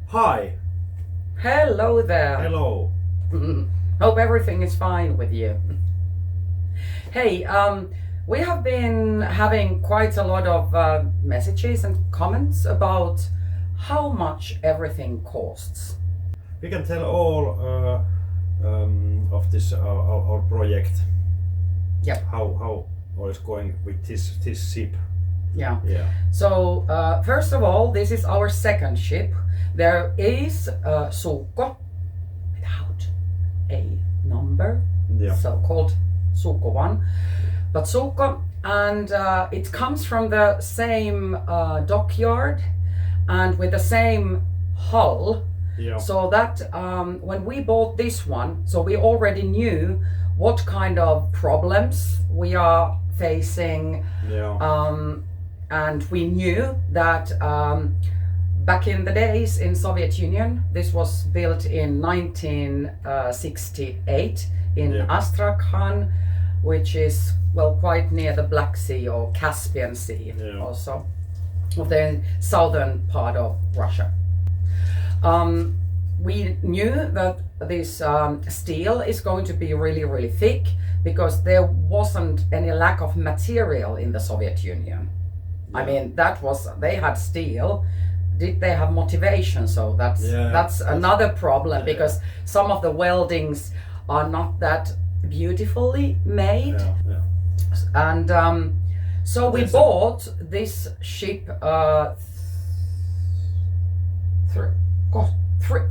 Hi. Hello there. Hello. Hope everything is fine with you. Hey, we have been having quite a lot of messages and comments about how much everything costs. We can tell all of this our project. Yep. How it's going with this ship. Yeah. Yeah. So, first of all, this is our second ship. There is Suukko without a number, Yeah. so called Suukko 1. But Suukko, and it comes from the same dockyard and with the same hull. Yeah. So that when we bought this one, so we already knew what kind of problems we are facing. Yeah. And we knew that back in the days in Soviet Union, this was built in 1968 in Yeah. Astrakhan, which is quite near the Black Sea or Caspian Sea, Yeah. also of the southern part of Russia. We knew that this steel is going to be really thick because there wasn't any lack of material in the Soviet Union. Yeah. I mean, they had steel. Did they have motivation? So that's another problem, Yeah. because some of the weldings are not that beautifully made. Yeah. And so we There's bought this ship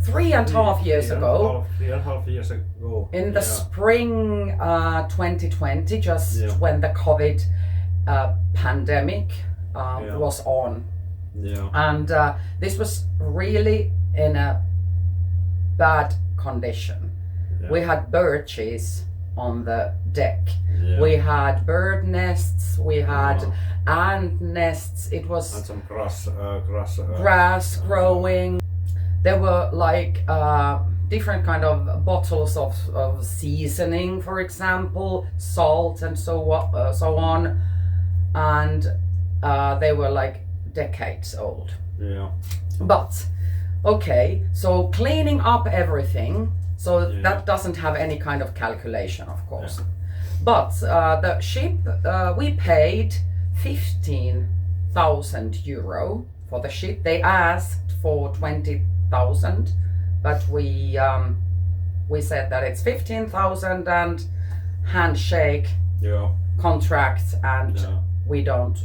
three and a half years ago. 3.5 years ago. In the Yeah. spring 2020, just Yeah. when the COVID pandemic Yeah. was on. Yeah. And this was really in a bad condition. Yeah. We had birches on the deck. Yeah. We had bird nests, we had Yeah. ant nests, it was And some grass. grass growing. There were like different kind of bottles of seasoning, for example, salt and so on. And they were like decades old. Yeah. But okay, so cleaning up everything, so Yeah. that doesn't have any kind of calculation, of course. But the ship, we paid 15,000 euro for the ship. They asked for 20,000, but we said that it's 15,000 and handshake, Yeah. contract, and Yeah. we don't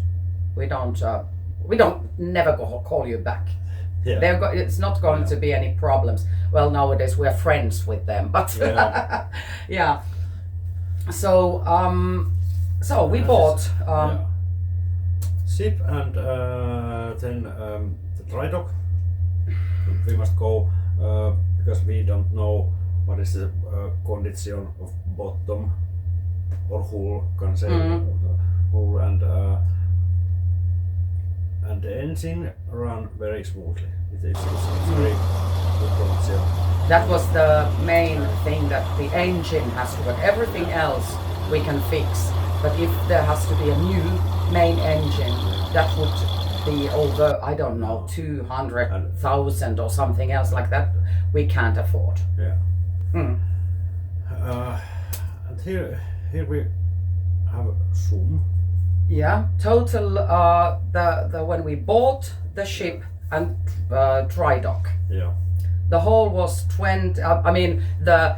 never call you back. Yeah. It's not going to be any problems. Well, nowadays we're friends with them, but Yeah. yeah. So we bought Yeah. Ship and then the dry dock. We must go because we don't know what is the condition of bottom or hull, can say hull, and the engine run very smoothly. It's very good condition. that was the main thing, that the engine has to work. Everything else we can fix, but if there has to be a new main engine, that would be over, I don't know, 200,000 or something else like that. We can't afford. Yeah. Mm. And here we have some. Yeah, total the when we bought the ship and dry dock, Yeah. the whole was 20. I mean, the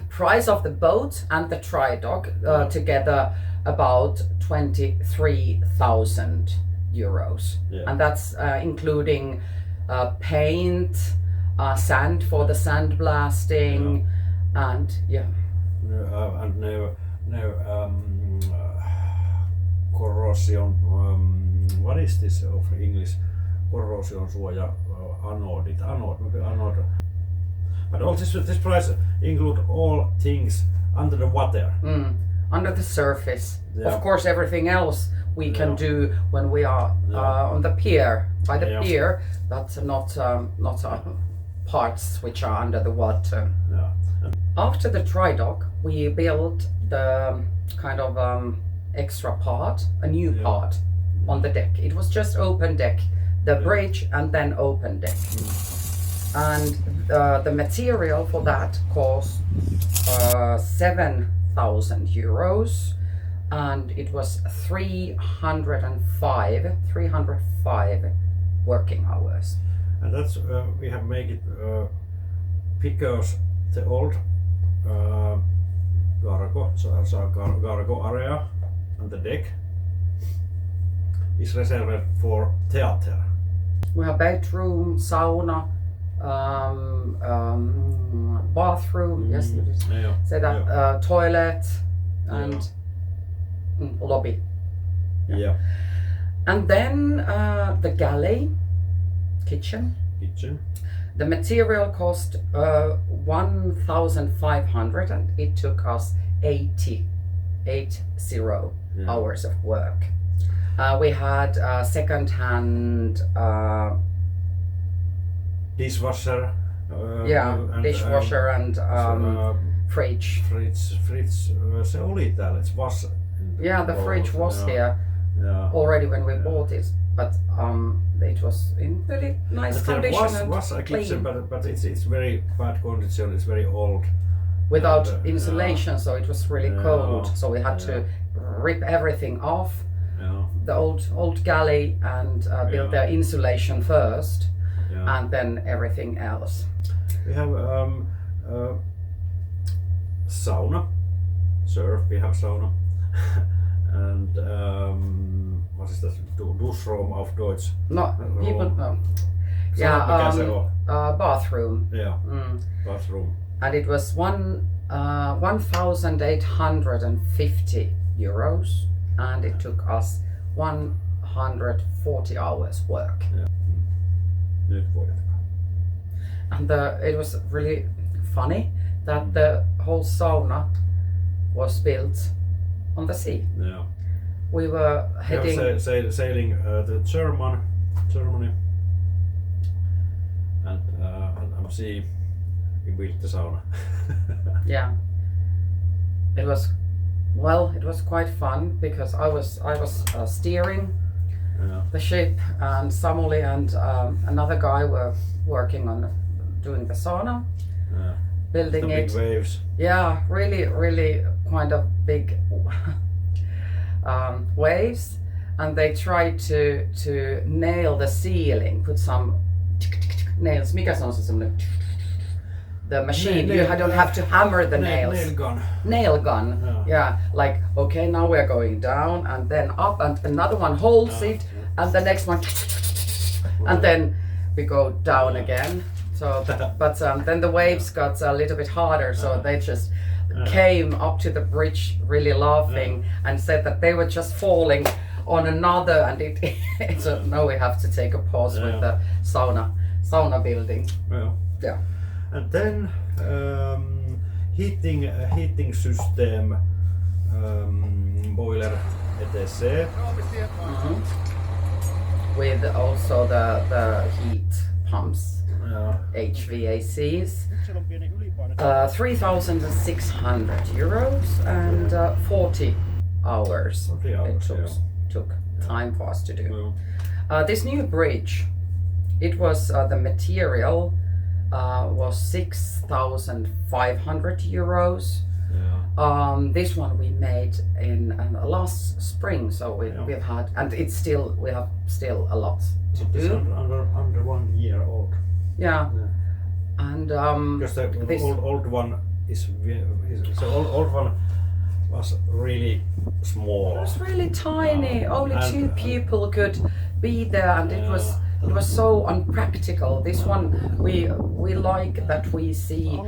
price of the boat and the dry dock together about 23,000 euros, Yeah. and that's including paint, sand for the sandblasting, and And no corrosion. What is this of English? Corrosion suoja anode. But all this price include all things under the water. under the surface. Yeah. Of course, everything else we can Yeah. do when we are on the pier, by the Yeah. pier, but not parts which are under the water. Yeah. After the dry dock, we built the kind of extra part, a new part on the deck. It was just open deck, the bridge and then open deck. and the material for that cost 7,000 euros, and it was 305 working hours. And that's we have made it because the old cargo area on the deck is reserved for theater. We have bedroom, sauna, bathroom, yes, you just Yeah. say that, toilet, and lobby. Yeah. And then the galley, kitchen. The material cost 1,500, and it took us 80 hours of work. We had second-hand Dishwasher. And, dishwasher and fridge. Fridge, se oli täällä, it was. The fridge was here already when we bought it, but it was in very nice condition and was a kitchen, clean. but it's very bad condition. It's very old. Without insulation, so it was really cold. So we had to rip everything off, the old galley, and build the insulation first, and then everything else. We have sauna, surf. We have sauna, and what is that? Duschraum auf Deutsch. No, people. No. Bathroom. Yeah, bathroom. And it was 1,850 euros, and it took us 140 hours work. Nyt voi jatkaa. And it was really funny that the whole sauna was built on the sea. Yeah. We were heading sailing to Germany, and on sea we built the sauna. Yeah. It was quite fun because I was steering the ship, and Samuli and another guy were working on doing the sauna, building the it. big waves. Yeah, really kind of big waves, and they tried to nail the ceiling, put some nails. Mikä se on se semmoinen? The machine. You don't have to hammer the nails. Nail gun. Yeah. Like, okay, now we're going down and then up, and another one holds it, and the next one, and then we go down again. So, but then the waves got a little bit harder, so they just came up to the bridge really laughing and said that they were just falling on another, and so now we have to take a pause with the sauna building. Yeah. And then heating system, boiler, etc. With also the heat pumps, HVACs. 3,600 euros and 40 hours. It took time for us to do. This new bridge, it was the material was 6,500 euros. This one we made in last spring, so we've had, and we have still a lot to do. Under 1 year old. Yeah. And because the old one old one was really small. It was really tiny. Only two people could be there, and it was so unpractical. This one we like that we see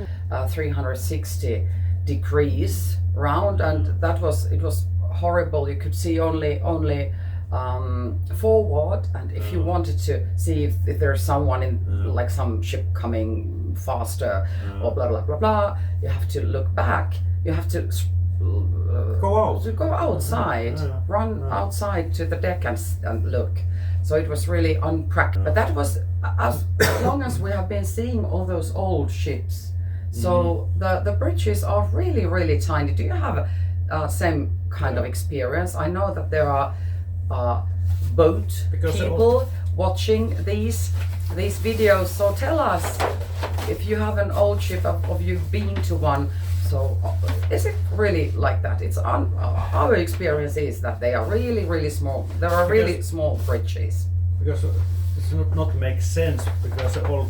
360 degrees round, and it was horrible. You could see only forward, and if you wanted to see if there's someone in like some ship coming faster or blah blah blah blah, you have to look back. You have to go outside, run outside to the deck and look. So it was really unpractical. But that was as long as we have been seeing all those old ships. So the bridges are really, really tiny. Do you have same kind of experience? I know that there are boat people watching these these videos. So tell us if you have an old ship of you been to one. So is it really like that? It's on our experience is that they are really small. There are really small bridges. Because it's not make sense because all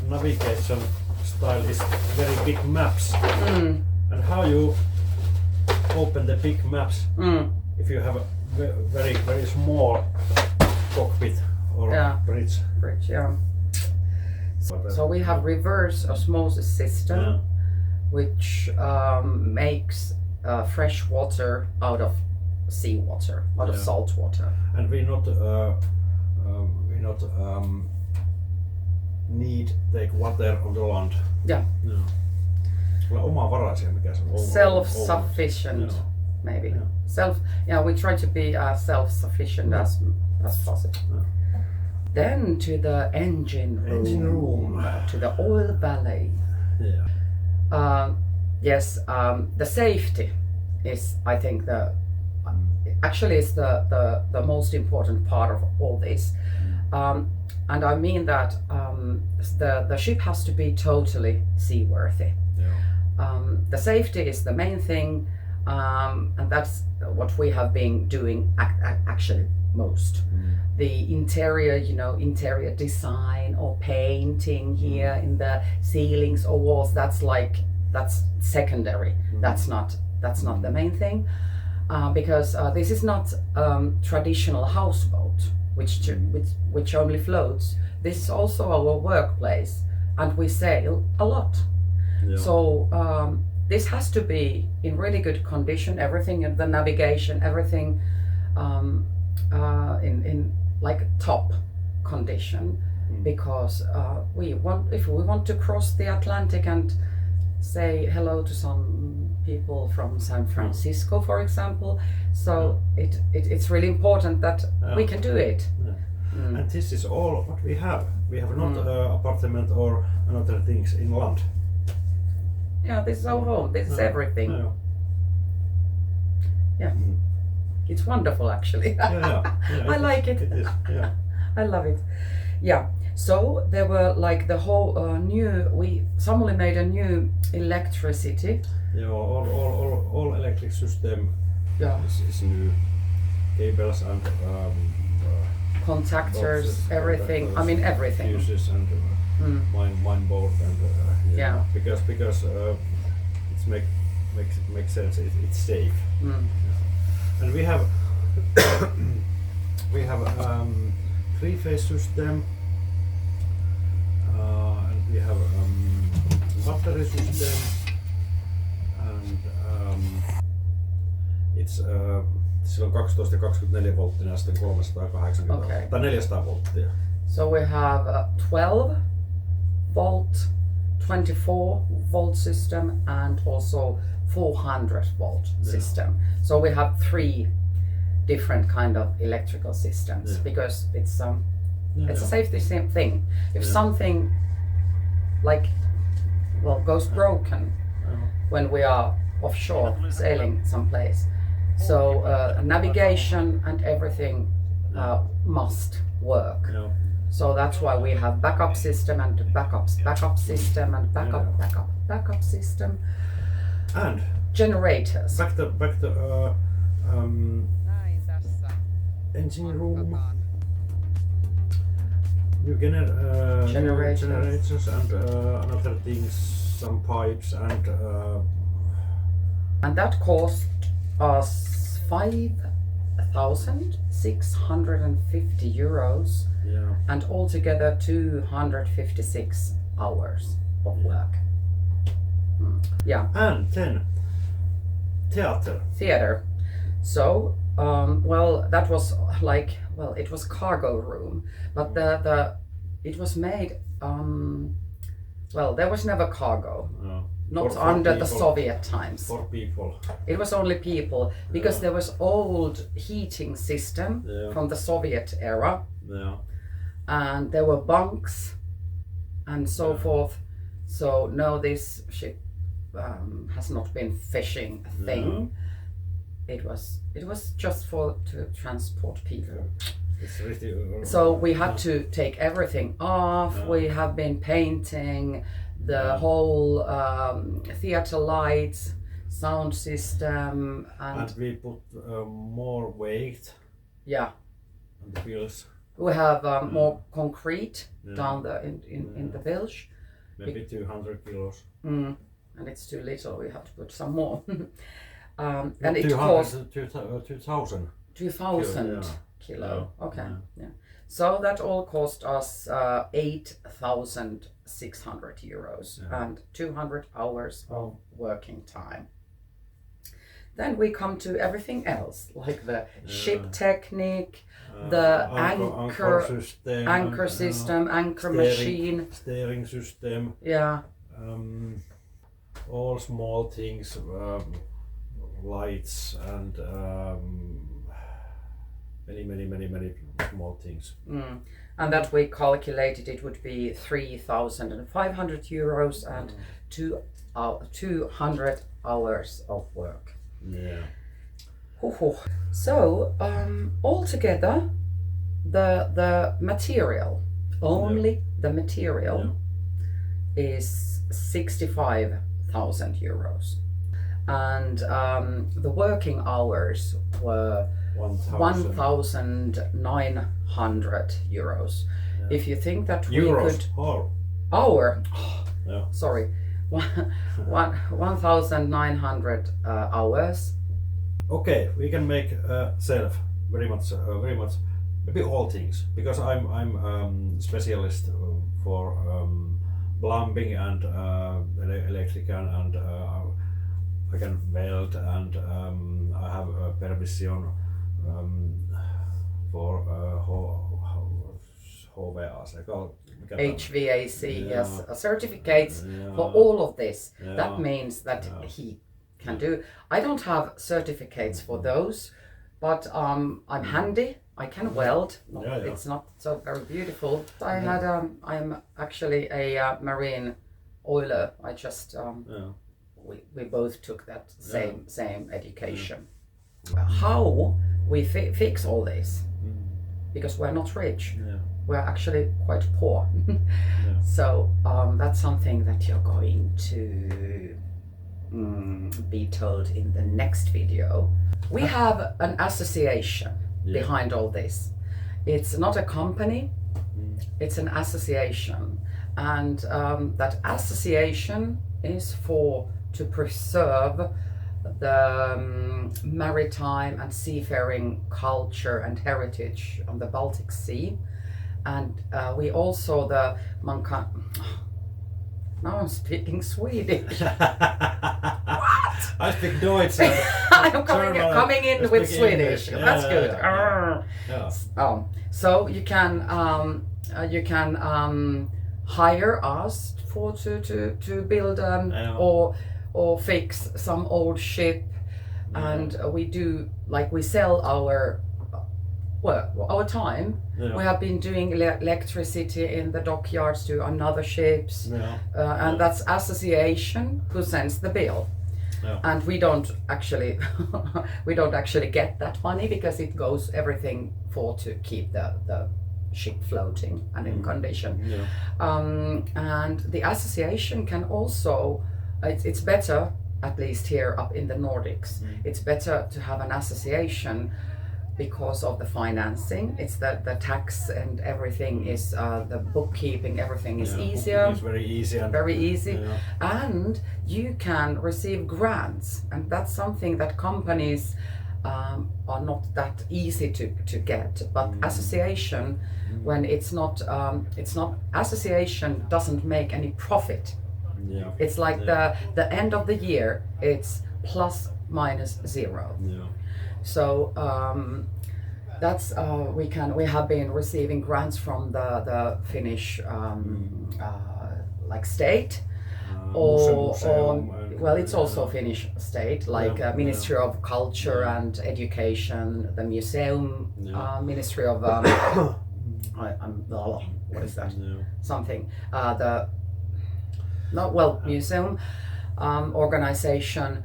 navigation style is very big maps. And how you open the big maps if you have a very small cockpit or bridge. Yeah. So we have reverse osmosis system, which makes fresh water out of seawater, out of salt water. And we not need take water on the land. Yeah. No. Omavaraisia, mikä se on? Self-sufficient, maybe. We try to be as self-sufficient as possible. Then to the engine room, to the oil valley. Yeah. Yes, the safety is, I think, actually is the most important part of all this. And I mean that the ship has to be totally seaworthy. The safety is the main thing, and that's what we have been doing actually most. The interior, interior design or painting here in the ceilings or walls, that's secondary. That's not the main thing, because this is not traditional houseboat which only floats. This is also our workplace, and we sail a lot. So this has to be in really good condition. Everything in the navigation, everything in like top condition, because if we want to cross the Atlantic and say hello to some people from San Francisco, for example. So it's really important that we can do it. And this is all what we have. We have not apartment or another things in land. Yeah, this is our home. This is everything. It's wonderful, actually. I like it. It is. Yeah. I love it. Yeah. So there were like the whole Samuli made a new electricity. Yeah, all electric system is new. Cables and contactors, boxes, everything. contactors, I mean everything. Fuses and mine board and because it makes sense. It's safe. And we have three-phase system, and we have battery system, and sillä on 12 ja 24 volttia ja sitten 380 tai 400 volttia. So we have 12 volt, 24 volt system, and also 400 volt system. So we have 3 different kind of electrical systems because it's a safety thing. If something goes broken when we are offshore sailing someplace, so navigation and everything must work. So that's why we have backup system and backup system and backup system. And generators. Back to engine room. New generators and other things, some pipes and that cost us 5,650 euros. And altogether 256 hours of work. And then theater. So that was it was cargo room, but it was made there was never cargo. Not under the Soviet times. For people. It was only people, because there was old heating system from the Soviet era. And there were bunks and so forth. So no, this ship has not been fishing thing. It was just to transport people. It's really, So we had to take everything off. Yeah. We have been painting the Yeah. whole theater lights, sound system, and and we put more weight yeah, on the wheels, we have more concrete Yeah. down the in the bilge. maybe 200 kilos. And it's too little. We have to put some more. And Not it 200, cost 2000. 2,000 Yeah. kilo. Yeah. Okay, Yeah. yeah. So that all cost us 8,600 euros Yeah. and 200 hours of working time. Then we come to everything else, like the ship technique, the anchor system, system, anchor steering, machine. steering system, Yeah, all small things, lights and many small things. and that we calculated it would be 3,500 euros and 200 hours of work. Yeah. So altogether, the material, only the material, is 65,000 euros, and the working hours were 1,900 euros. Yeah. If you think that we Euros. could Oh. hour, Yeah. sorry, 1,900 hours. Okay, we can make self very much, maybe all things, because I'm specialist for plumbing and electrical, and I can weld, and I have a permission for HVAC, Yeah. yes, certificates Yeah. for all of this. Yeah. That means that Yeah. he can do. I don't have certificates for those, but I'm handy. I can weld. No, Yeah, yeah. It's not so very beautiful. I'm actually a marine oiler. I just we both took that same education. How we fix all this? Because we're not rich. Yeah. We're actually quite poor. So that's something that you're going to be told in the next video. We have an association behind all this. It's not a company, it's an association. And that association is to preserve the maritime and seafaring culture and heritage on the Baltic Sea. And we also now I'm speaking Swedish. I speak Deutsch. I'm coming in with Swedish. English. That's good. Yeah. So you can hire us to build or fix some old ship, and we do, like, we sell our time. Yeah. We have been doing electricity in the dockyards to another ships, and that's association who sends the bill. Yeah. And we don't actually get that money, because it goes everything to keep the ship floating and in condition. Yeah. And the association can also, it's better, at least here up in the Nordics, it's better to have an association because of the financing. It's the tax and everything is the bookkeeping, everything is easier. It's very easy. Very easy. And you can receive grants, and that's something that companies are not that easy to get. But association, when it's not association doesn't make any profit. Yeah. It's like the end of the year, it's plus minus zero. Yeah. So that's we have been receiving grants from the Finnish like state, or well, it's also Finnish state, like Ministry of Culture and Education, the museum, Ministry of what is that? Something museum organization.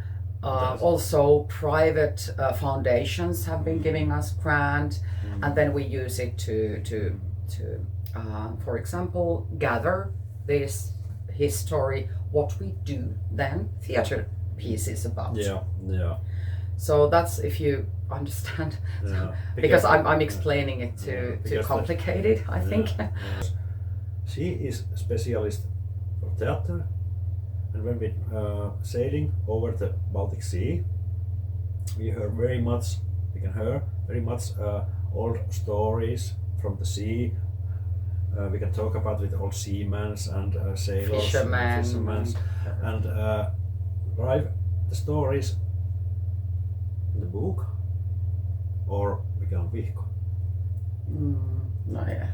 Also, private foundations have been giving us grant, and then we use it to for example, gather this history, what we do then theater pieces about. Yeah, yeah. So that's if you understand, Yeah. because I'm explaining it too complicated, I think. She is specialist for theater, and when we sailing over the Baltic Sea, we can hear very much old stories from the sea. We can talk about with old seamen and sailors, fishermen, and write the stories in the book, or we can vihko. No, yeah.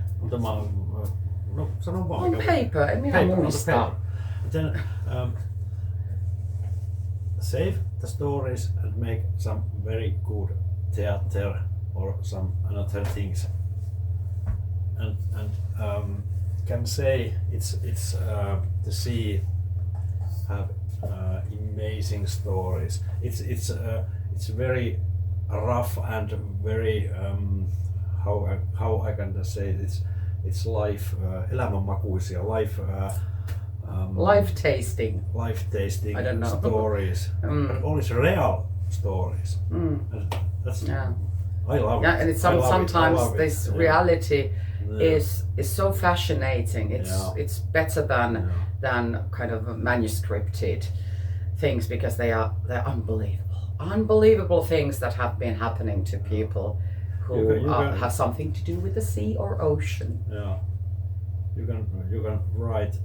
No, sano vaan. On paper, en minä muista. Then save the stories and make some very good theater or some another things. And can say it's the sea have amazing stories. It's very rough and very how I can say it's life elämänmakuisia Life tasting. Life tasting I don't know. stories. But always real stories. And that's I love it. Yeah, and it's sometimes this reality is so fascinating. It's better than kind of manuscripted things, because they're unbelievable things that have been happening to people who have something to do with the sea or ocean. Yeah, you can write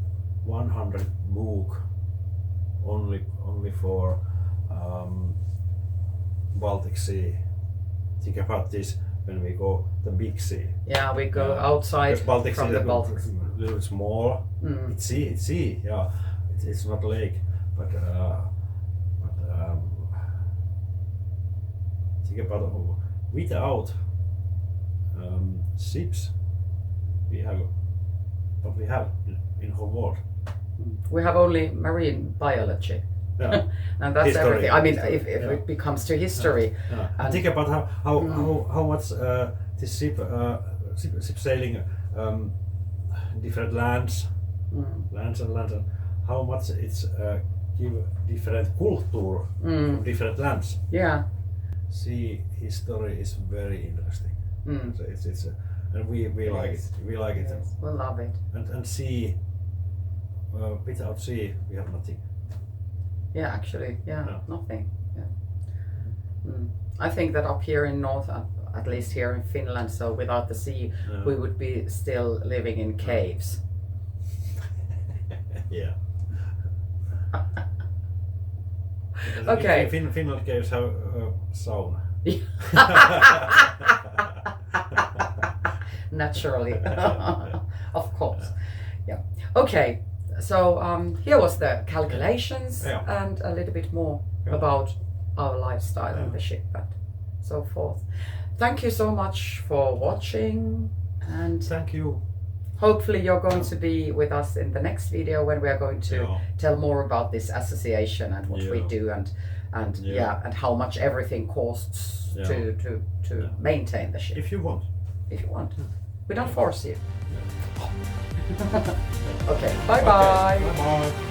100 book only for Baltic Sea. Think about this when we go the big sea. Yeah, we go outside Baltic from sea the Baltic Sea. A little small. It's sea. Yeah, it's not lake, but think about without ships, we have what we have in whole world. We have only marine biology. Yeah. And that's History. everything. I mean, History, if yeah. it becomes to history. Yeah. And think about how much this ship sailing different lands, lands and how much it's give different culture from different lands. Yeah. Sea history is very interesting. So it's and we like it. We like it. Yes, we love it. And sea, without sea we have nothing. Yeah, actually, Yeah. nothing. Yeah. I think that up here in north, at least here in Finland, so without the sea, we would be still living in caves. Yeah. Okay. Finland caves have sauna. Naturally, of course. Yeah. Okay. So here was the calculations and a little bit more about our lifestyle in the ship and so forth. Thank you so much for watching, and Thank you. hopefully you're going to be with us in the next video when we are going to tell more about this association and what we do and and how much everything costs to maintain the ship. If you want. If you want. We don't force you. Okay, bye bye. Bye bye.